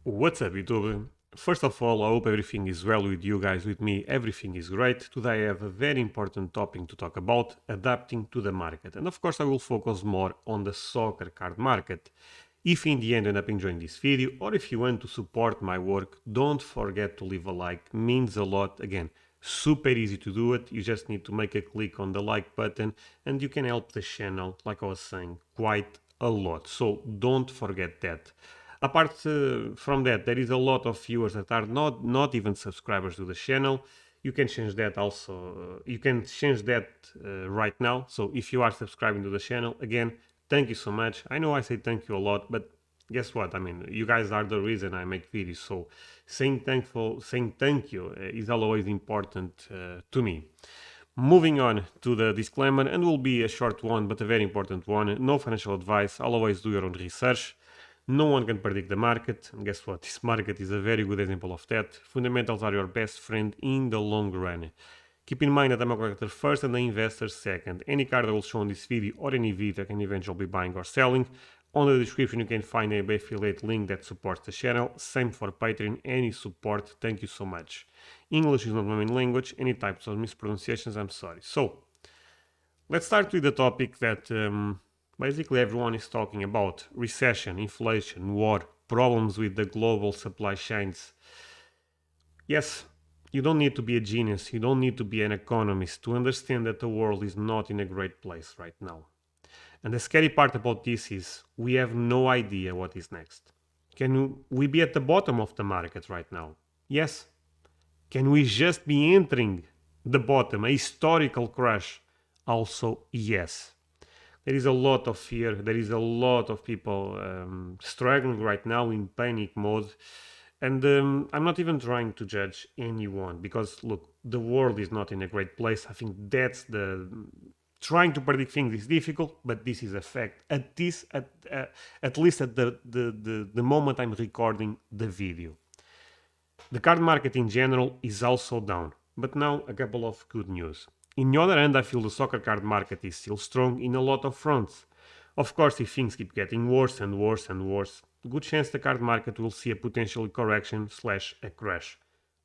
What's up, YouTube? First of all, I hope everything is well with you guys. With me, everything is great. Today I have a very important topic to talk about, adapting to the market. And of course, I will focus more on the soccer card market. If in the end you end up enjoying this video, or if you want to support my work, don't forget to leave a like, means a lot. Again, super easy to do it. You just need to make a click on the like button and you can help the channel, like I was saying, quite a lot. So don't forget that. Apart from that, there is a lot of viewers that are not even subscribers to the channel. You can change that also. You can change that right now. So if you are subscribing to the channel, again, thank you so much. I know I say thank you a lot, but guess what? I mean, you guys are the reason I make videos. So saying thank you is always important to me. Moving on to the disclaimer, and will be a short one, but a very important one. No financial advice. Always do your own research. No one can predict the market, and guess what? This market is a very good example of that. Fundamentals are your best friend in the long run. Keep in mind that I'm a collector first and the investor second. Any card I will show in this video or any video I can eventually be buying or selling. On the description you can find a affiliate link that supports the channel. Same for Patreon, any support, thank you so much. English is not my main language, any types of mispronunciations, I'm sorry. So, let's start with the topic that basically everyone is talking about: recession, inflation, war, problems with the global supply chains. Yes, you don't need to be a genius, you don't need to be an economist to understand that the world is not in a great place right now. And the scary part about this is we have no idea what is next. Can we be at the bottom of the market right now? Yes. Can we just be entering the bottom, a historical crash? Also, yes. There is a lot of fear. There is a lot of people struggling right now in panic mode. And I'm not even trying to judge anyone because, look, the world is not in a great place. I think that's the. Trying to predict things is difficult, but this is a fact. At least at the moment I'm recording the video. The card market in general is also down, but now a couple of good news. In the other hand, I feel the soccer card market is still strong in a lot of fronts. Of course, if things keep getting worse and worse and worse, good chance the card market will see a potential correction slash a crash.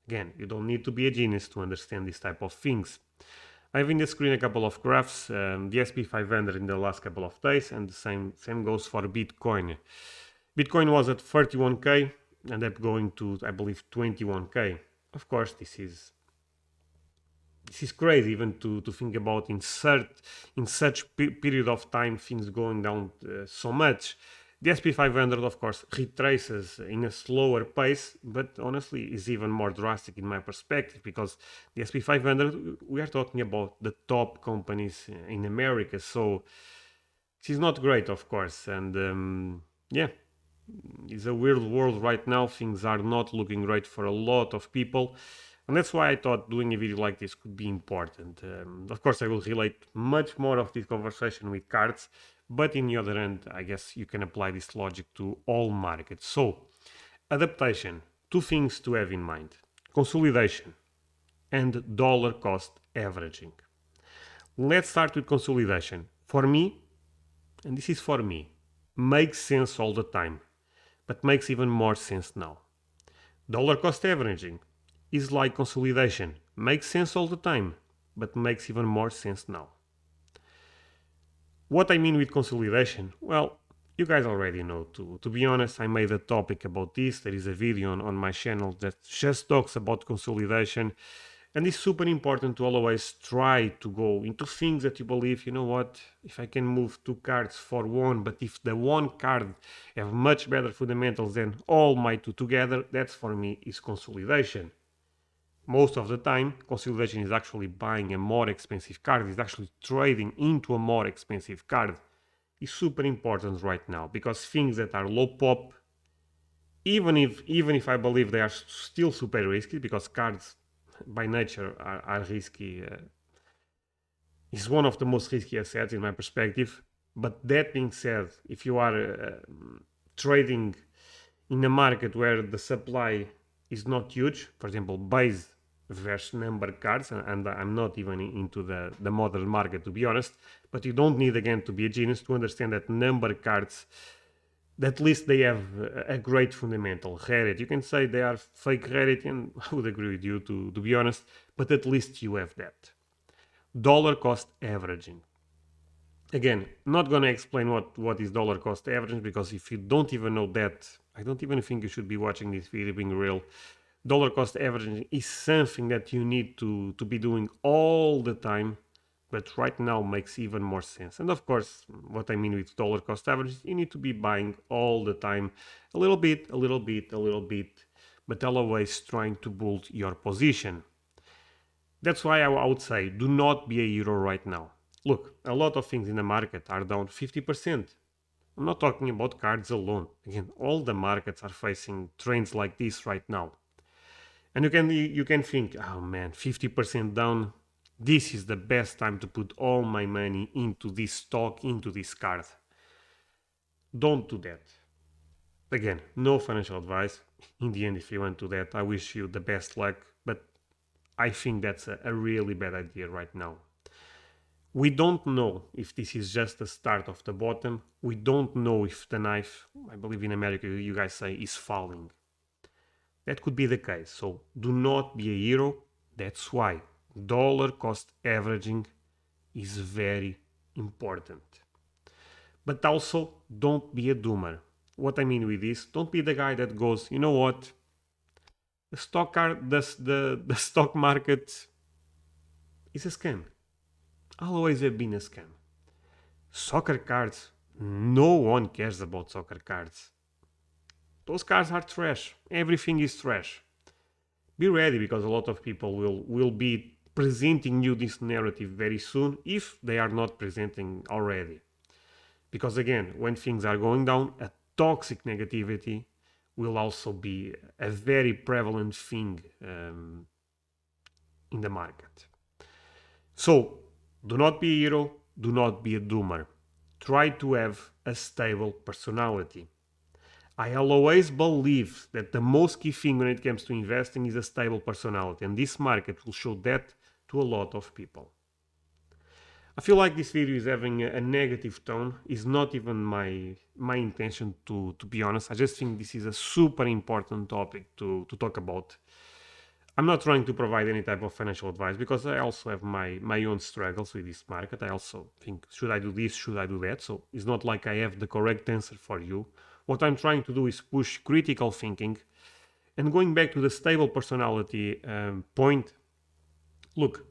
Again, you don't need to be a genius to understand this type of things. I have in the screen a couple of graphs, the SP 500 in the last couple of days, and the same goes for Bitcoin. Bitcoin was at 31k, and up going to, I believe, 21k. Of course, this is crazy even to think about in such period of time things going down so much. The SP 500, of course, retraces in a slower pace, but honestly is even more drastic in my perspective because the SP 500, we are talking about the top companies in America, so this is not great, of course, and yeah, it's a weird world right now. Things are not looking great for a lot of people. And that's why I thought doing a video like this could be important. Of course, I will relate much more of this conversation with cards, but in the other hand, I guess you can apply this logic to all markets. So, adaptation, two things to have in mind: consolidation and dollar cost averaging. Let's start with consolidation. For me, and this is for me, makes sense all the time, but makes even more sense now. Dollar cost averaging is like consolidation, makes sense all the time, but makes even more sense now. What I mean with consolidation? Well, you guys already know. To be honest, I made a topic about this. There is a video on my channel that just talks about consolidation. And it's super important to always try to go into things that you believe, you know what, if I can move two cards for one, but if the one card have much better fundamentals than all my two together, that's for me is consolidation. Most of the time, consolidation is actually buying a more expensive card, is actually trading into a more expensive card. Is super important right now because things that are low pop, even if I believe they are still super risky because cards by nature are risky, is one of the most risky assets in my perspective. But that being said, if you are trading in a market where the supply is not huge, for example, base versus number cards, and I'm not even into the modern market to be honest, but you don't need again to be a genius to understand that number cards at least they have a great fundamental. Reddit, you can say they are fake Reddit, and I would agree with you to be honest, but at least you have that. Dollar cost averaging. Again, not gonna explain what is dollar cost averaging, because if you don't even know that, I don't even think you should be watching this video, being real. Dollar cost averaging is something that you need to be doing all the time, but right now makes even more sense. And of course, what I mean with dollar cost average, you need to be buying all the time, a little bit, a little bit, a little bit, but always trying to build your position. That's why I would say do not be a hero right now. Look, a lot of things in the market are down 50%. I'm not talking about cards alone. Again, all the markets are facing trends like this right now. And you can think, oh man, 50% down. This is the best time to put all my money into this stock, into this card. Don't do that. Again, no financial advice. In the end, if you want to do that, I wish you the best luck, but I think that's a really bad idea right now. We don't know if this is just the start of the bottom. We don't know if the knife, I believe in America you guys say, is falling. That could be the case. So do not be a hero. That's why dollar cost averaging is very important. But also don't be a doomer. What I mean with this, don't be the guy that goes, you know what? The stock market is a scam. Always have been a scam. Soccer cards, no one cares about soccer cards. Those cards are trash. Everything is trash. Be ready, because a lot of people will be presenting you this narrative very soon, if they are not presenting already. Because again, when things are going down, a toxic negativity will also be a very prevalent thing in the market. So do not be a hero, do not be a doomer. Try to have a stable personality. I always believe that the most key thing when it comes to investing is a stable personality, and this market will show that to a lot of people. I feel like this video is having a negative tone. It's not even my intention to be honest. I just think this is a super important topic to talk about. I'm not trying to provide any type of financial advice, because I also have my own struggles with this market. I also think, should I do this, should I do that? So it's not like I have the correct answer for you. What I'm trying to do is push critical thinking. And going back to the stable personality point, look,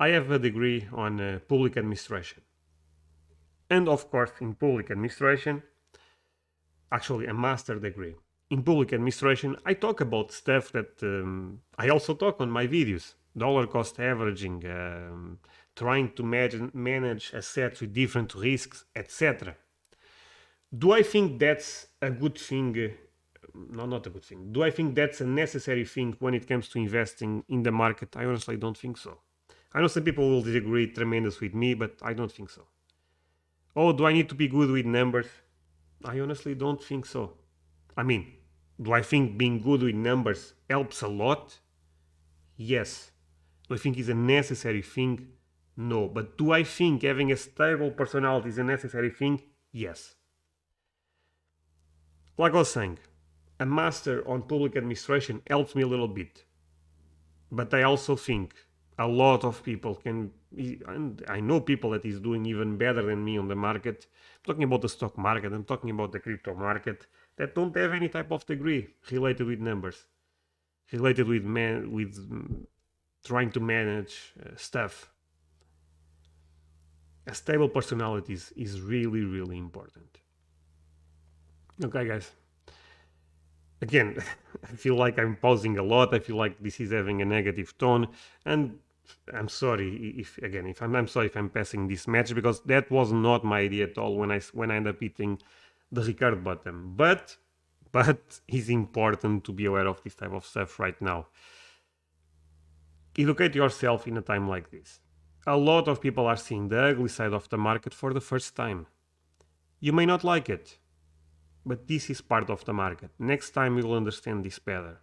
I have a degree on public administration. And of course, in public administration, actually a master degree. In public administration, I talk about stuff that I also talk on my videos. Dollar cost averaging, trying to manage assets with different risks, etc. Do I think that's a good thing? No, not a good thing. Do I think that's a necessary thing when it comes to investing in the market? I honestly don't think so. I know some people will disagree tremendous with me, but I don't think so. Oh, do I need to be good with numbers? I honestly don't think so. I mean, do I think being good with numbers helps a lot? Yes. Do I think it's a necessary thing? No. But do I think having a stable personality is a necessary thing? Yes. Like I was saying, a master on public administration helps me a little bit. But I also think a lot of people can, and I know people that is doing even better than me on the market. I'm talking about the stock market, I'm talking about the crypto market, that don't have any type of degree related with numbers, related with trying to manage stuff. A stable personality is really, really important. Okay, guys. Again, I feel like I'm pausing a lot. I feel like this is having a negative tone, and I'm sorry I'm sorry if I'm passing this match, because that was not my idea at all when I end up hitting the record button. But it's important to be aware of this type of stuff right now. Educate yourself in a time like this. A lot of people are seeing the ugly side of the market for the first time. You may not like it, but this is part of the market. Next time you'll understand this better.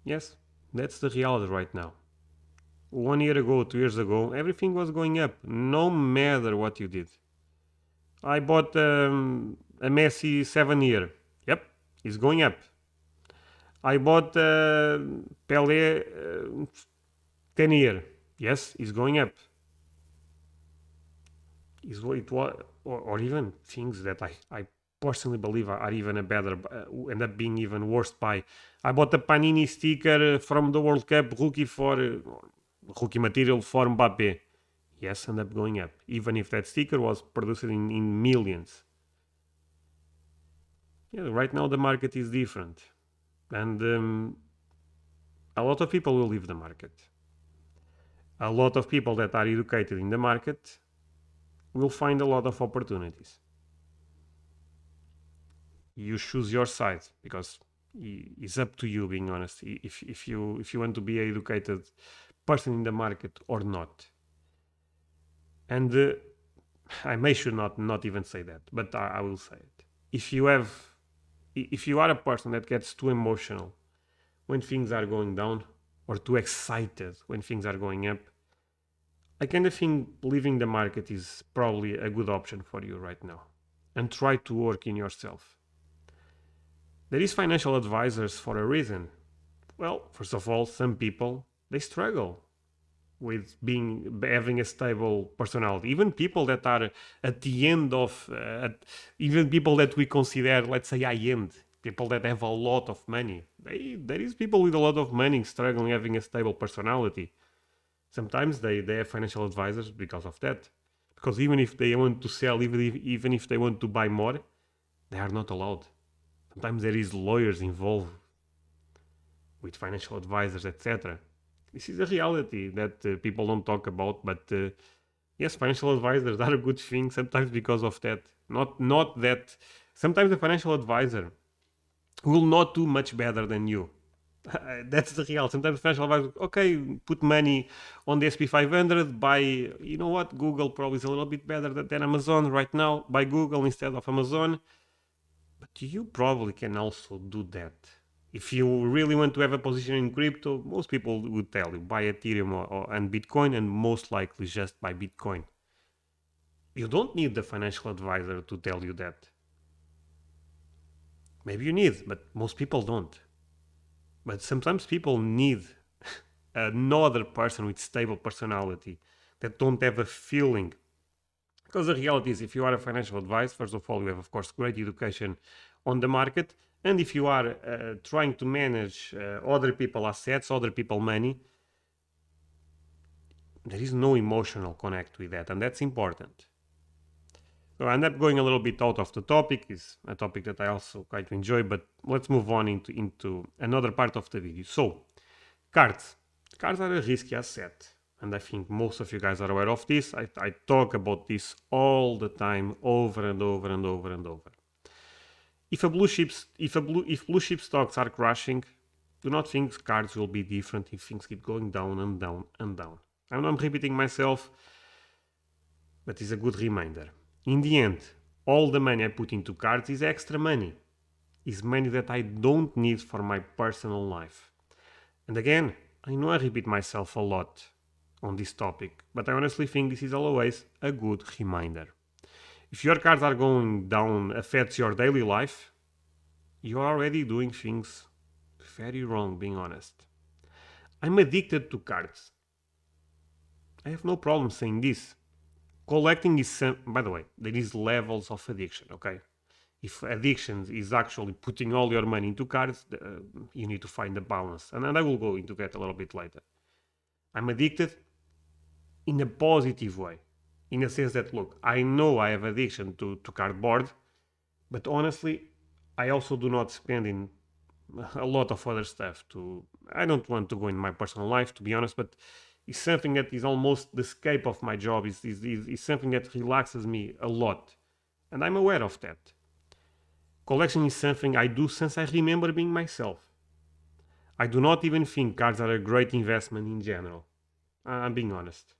Yes, that's the reality right now. 1 year ago, 2 years ago, everything was going up, no matter what you did. I bought a Messi 7 year. Yep, it's going up. I bought Pele 10 year. Yes, it's going up. Is what it was, or even things that I personally believe are even a better, end up being even worse by. I bought a Panini sticker from the World Cup rookie for rookie material for Mbappe. Yes, end up going up, even if that sticker was produced in millions. Yeah, right now the market is different, and a lot of people will leave the market. A lot of people that are educated in the market will find a lot of opportunities. You choose your side because it's up to you, being honest, if you want to be an educated person in the market or not. And I may should not even say that, but I will say it. If you are a person that gets too emotional when things are going down, or too excited when things are going up, I kind of think leaving the market is probably a good option for you right now, and try to work in yourself. There is financial advisors for a reason. Well, first of all, some people they struggle with having a stable personality. Even people that are at the end of, even people that we consider, let's say, high end, people that have a lot of money. There is people with a lot of money struggling having a stable personality. Sometimes they have financial advisors because of that. Because even if they want to sell, even if they want to buy more, they are not allowed. Sometimes there is lawyers involved with financial advisors, etc. This is a reality that people don't talk about, but yes, financial advisors are a good thing sometimes because of that. Not that sometimes the financial advisor will not do much better than you. That's the real. Sometimes financial advisor, okay, put money on the SP 500. Buy, you know what? Google probably is a little bit better than Amazon right now. Buy Google instead of Amazon. But you probably can also do that. If you really want to have a position in crypto, most people would tell you buy Ethereum and Bitcoin, and most likely just buy Bitcoin. You don't need the financial advisor to tell you that. Maybe you need, but most people don't. But sometimes people need another person with stable personality that don't have a feeling. Because the reality is, if you are a financial advisor, first of all, you have, of course, great education on the market. And if you are trying to manage other people assets, other people money, there is no emotional connect with that. And that's important. So I end up going a little bit out of the topic. It's a topic that I also quite enjoy, but let's move on into another part of the video. So, cards. Cards are a risky asset. And I think most of you guys are aware of this. I talk about this all the time, over and over and over and over. If blue chip stocks are crashing, do not think cards will be different if things keep going down and down and down. I know I'm repeating myself, but it's a good reminder. In the end, all the money I put into cards is extra money. Is money that I don't need for my personal life. And again, I know I repeat myself a lot on this topic, but I honestly think this is always a good reminder. If your cards are going down affects your daily life, you're already doing things very wrong, being honest. I'm addicted to cards. I have no problem saying this. Collecting is by the way, there is levels of addiction, okay? If addiction is actually putting all your money into cards, you need to find a balance. And I will go into that a little bit later. I'm addicted in a positive way. In a sense that, look, I know I have addiction to cardboard, but honestly, I also do not spend in a lot of other stuff. I don't want to go in my personal life, to be honest, but it's something that is almost the escape of my job. Is something that relaxes me a lot. And I'm aware of that. Collection is something I do since I remember being myself. I do not even think cards are a great investment in general. I'm being honest.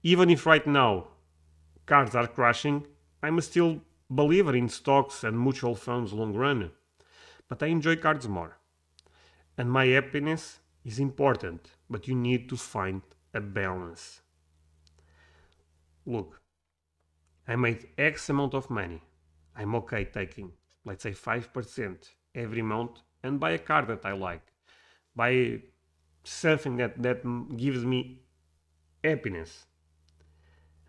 Even if right now cards are crashing, I'm still believer in stocks and mutual funds long run. But I enjoy cards more. And my happiness is important, but you need to find a balance. Look, I made X amount of money. I'm okay taking, let's say, 5% every month and buy a card that I like. Buy something that gives me happiness.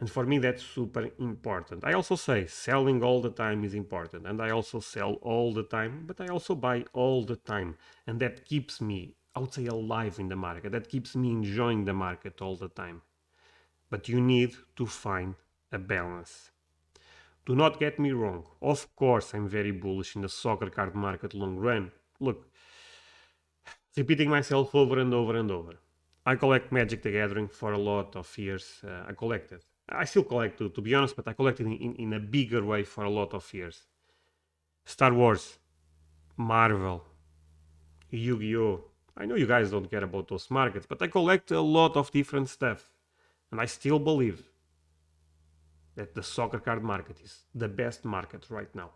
And for me, that's super important. I also say selling all the time is important. And I also sell all the time, but I also buy all the time. And that keeps me, I would say, alive in the market. That keeps me enjoying the market all the time. But you need to find a balance. Do not get me wrong. Of course, I'm very bullish in the soccer card market long run. Look, repeating myself over and over and over. I collect Magic the Gathering for a lot of years. I collected. I still collect, to be honest, but I collected in a bigger way for a lot of years. Star Wars, Marvel, Yu-Gi-Oh! I know you guys don't care about those markets, but I collect a lot of different stuff. And I still believe that the soccer card market is the best market right now.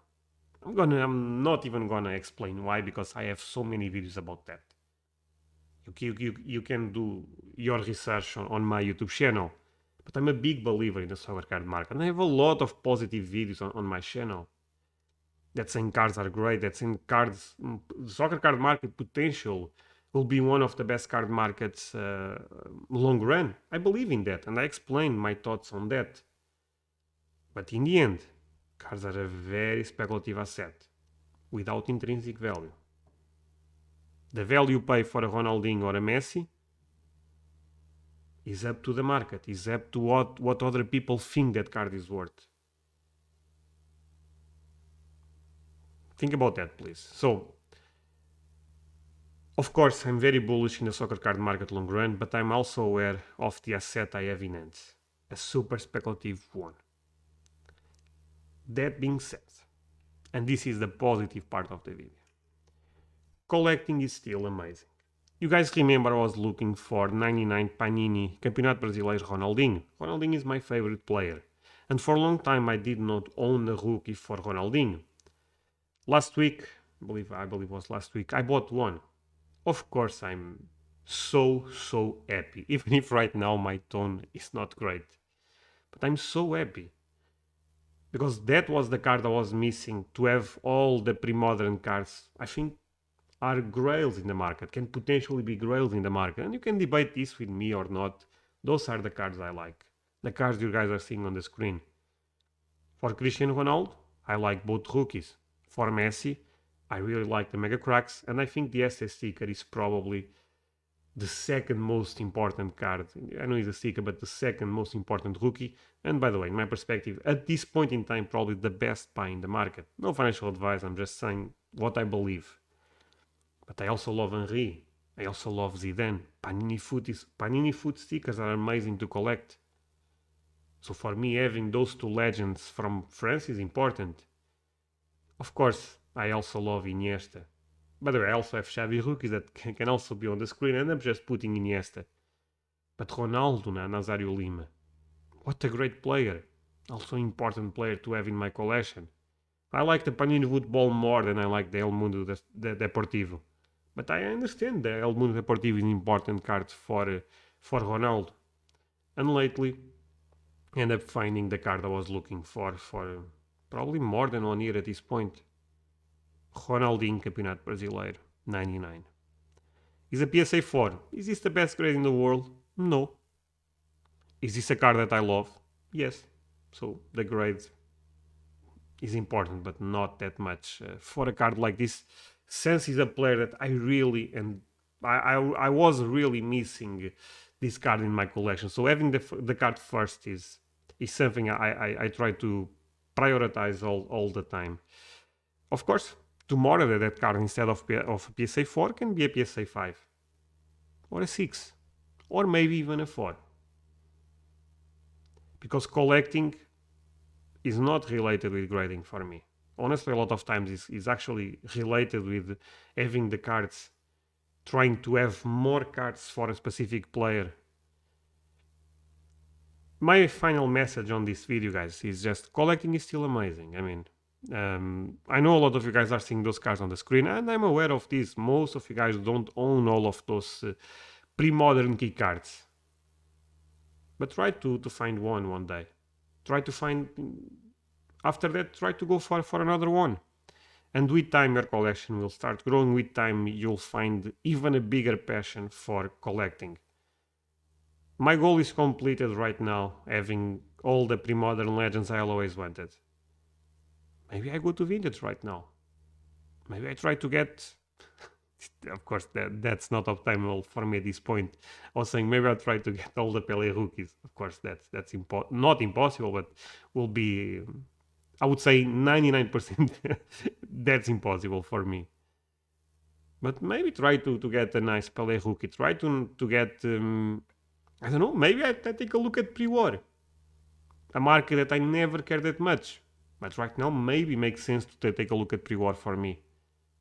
I'm not even gonna explain why, because I have so many videos about that. You can do your research on my YouTube channel. But I'm a big believer in the soccer card market. And I have a lot of positive videos on my channel. That saying cards are great. That saying cards, the soccer card market potential will be one of the best card markets long run. I believe in that, and I explain my thoughts on that. But in the end, cards are a very speculative asset without intrinsic value. The value you pay for a Ronaldinho or a Messi is up to the market, is up to what other people think that card is worth. Think about that, please. So, of course, I'm very bullish in the soccer card market long run, but I'm also aware of the asset I have in hands, a super speculative one. That being said, and this is the positive part of the video, collecting is still amazing. You guys remember I was looking for 99 Panini Campeonato Brasileiro Ronaldinho. Ronaldinho is my favorite player. And for a long time I did not own a rookie for Ronaldinho. Last week, I believe it was last week, I bought one. Of course I'm so happy. Even if right now my tone is not great. But I'm so happy. Because that was the card I was missing to have all the pre-modern cards. I think are grails in the market, can potentially be grails in the market. And you can debate this with me or not. Those are the cards I like. The cards you guys are seeing on the screen. For Cristiano Ronaldo, I like both rookies. For Messi, I really like the Mega Cracks, and I think the SS sticker is probably the second most important card. I know it's a sticker, but the second most important rookie. And by the way, in my perspective, at this point in time, probably the best buy in the market. No financial advice, I'm just saying what I believe. But I also love Henry. I also love Zidane. Panini Foot stickers are amazing to collect. So for me, having those two legends from France is important. Of course, I also love Iniesta. By the way, I also have Xavi rookies that can also be on the screen, and I'm just putting Iniesta. But Ronaldo, Nazario Lima. What a great player. Also important player to have in my collection. I like the Panini Football more than I like the El Mundo Deportivo. But I understand the El Mundo Deportivo is an important card for Ronaldo. And lately, I ended up finding the card I was looking for probably more than 1 year at this point. Ronaldinho Campeonato Brasileiro, 99. Is a PSA 4. Is this the best grade in the world? No. Is this a card that I love? Yes. So the grade is important, but not that much. For a card like this, Sense is a player that I really, and I was really missing this card in my collection. So having the card first is something I try to prioritize all the time. Of course, tomorrow that card instead of a PSA 4 can be a PSA 5 or a 6 or maybe even a 4. Because collecting is not related with grading for me. Honestly, a lot of times is actually related with having the cards, trying to have more cards for a specific player. My final message on this video, guys, is just collecting is still amazing. I mean, I know a lot of you guys are seeing those cards on the screen, and I'm aware of this. Most of you guys don't own all of those pre-modern key cards. But try to find one day. try to find, after that, try to go for another one. And with time, your collection will start growing. With time, you'll find even a bigger passion for collecting. My goal is completed right now, having all the pre-modern legends I always wanted. Maybe I go to vintage right now. Maybe I try to get. Of course, that's not optimal for me at this point. I was saying maybe I'll try to get all the Pele rookies. Of course, that's not impossible, but will be. I would say 99% that's impossible for me. But maybe try to get a nice Pele rookie. Try to get. I don't know. Maybe I take a look at pre-war, a market that I never cared that much. But right now, maybe makes sense to take a look at pre-war for me.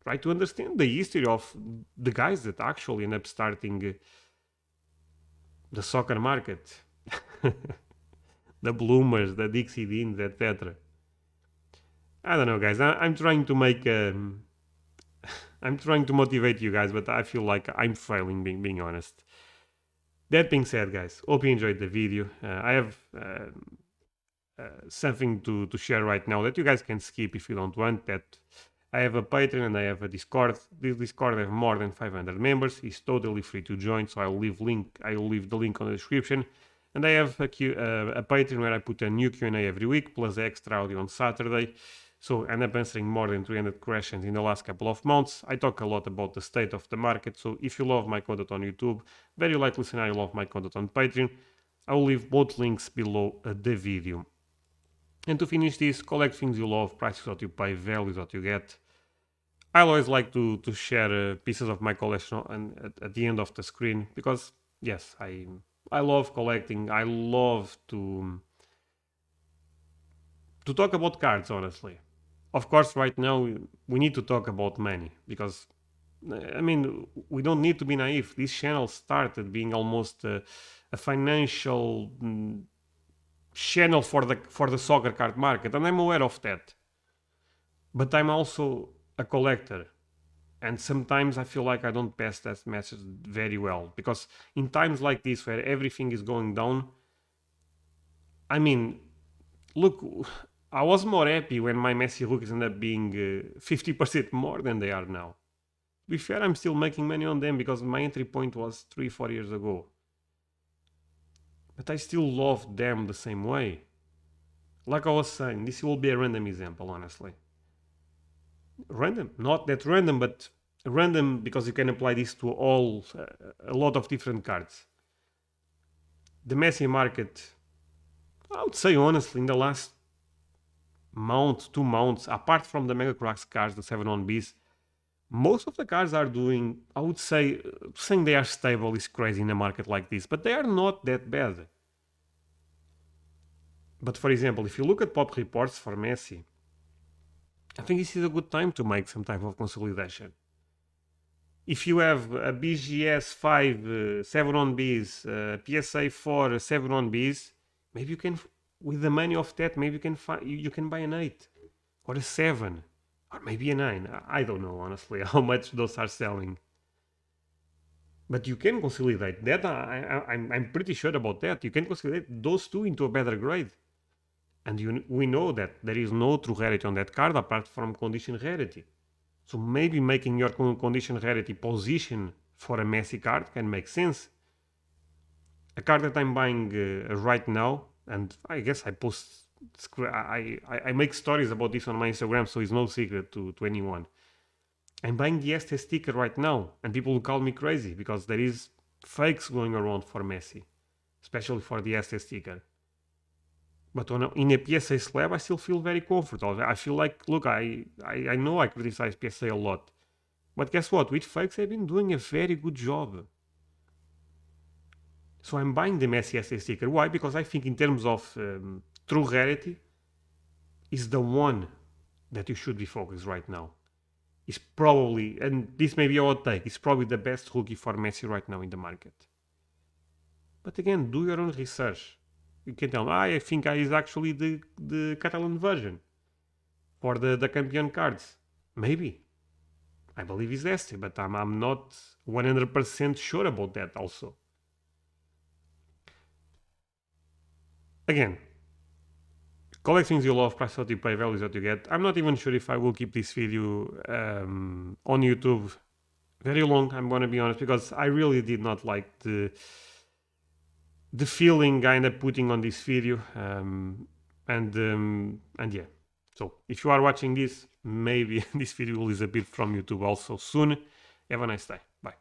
Try to understand the history of the guys that actually end up starting the soccer market. The Bloomers, the Dixie Deans, etc. I don't know, guys. I'm trying to make. I'm trying to motivate you guys, but I feel like I'm failing, being honest. That being said, guys, hope you enjoyed the video. I have something to share right now that you guys can skip if you don't want. That I have a Patreon and I have a Discord. This Discord has more than 500 members. It's totally free to join, so I'll leave the link on the description. And I have a Patreon where I put a new Q&A every week, plus extra audio on Saturday. So I end up answering more than 300 questions in the last couple of months. I talk a lot about the state of the market. So if you love my content on YouTube, very likely you love my content on Patreon. I will leave both links below the video. And to finish this, collect things you love, prices what you pay, values what you get. I always like to share pieces of my collection at the end of the screen because, yes, I love collecting. I love to talk about cards, honestly. Of course, right now we need to talk about money because, I mean, we don't need to be naive. This channel started being almost a financial channel for the soccer card market, and I'm aware of that. But I'm also a collector, and sometimes I feel like I don't pass that message very well because in times like this where everything is going down, I mean, look, I was more happy when my Messi rookies ended up being 50% more than they are now. To be fair, I'm still making money on them because my entry point was 3-4 years ago. But I still love them the same way. Like I was saying, this will be a random example, honestly. Random, not that random, but random because you can apply this to a lot of different cards. The Messi market, I would say honestly, in the last month, 2 months, apart from the Mega Cracks cards, the 7-on-Bs, most of the cards are doing, I would say, saying they are stable is crazy in a market like this, but they are not that bad. But for example, if you look at pop reports for Messi, I think this is a good time to make some type of consolidation. If you have a BGS 5 7-on-Bs, PSA 4 7-on-Bs, maybe you can, with the money of that, maybe you can buy an 8 or a 7 or maybe a 9. I don't know honestly how much those are selling. But you can consolidate that. I'm pretty sure about that. You can consolidate those two into a better grade. And we know that there is no true rarity on that card apart from condition rarity. So maybe making your condition rarity position for a Messi card can make sense. A card that I'm buying right now, and I guess I make stories about this on my Instagram, so it's no secret to anyone. I'm buying the ST sticker right now, and people will call me crazy because there is fakes going around for Messi, especially for the ST sticker. But in a PSA slab, I still feel very comfortable. I feel like, look, I know I criticize PSA a lot. But guess what? With fakes, I've been doing a very good job. So I'm buying the Messi ST sticker. Why? Because I think in terms of true rarity, is the one that you should be focused right now. Is probably, and this may be a hot take, is probably the best rookie for Messi right now in the market. But again, do your own research. You can tell me, I think is actually the Catalan version for the Campion cards. Maybe. I believe it's Este, but I'm not 100% sure about that also. Again, collect things you love, price what you pay, values that you get. I'm not even sure if I will keep this video on YouTube very long, I'm gonna be honest, because I really did not like the feeling I ended up putting on this video, and yeah. So if you are watching this, maybe this video will disappear from YouTube also soon. Have a nice day. Bye.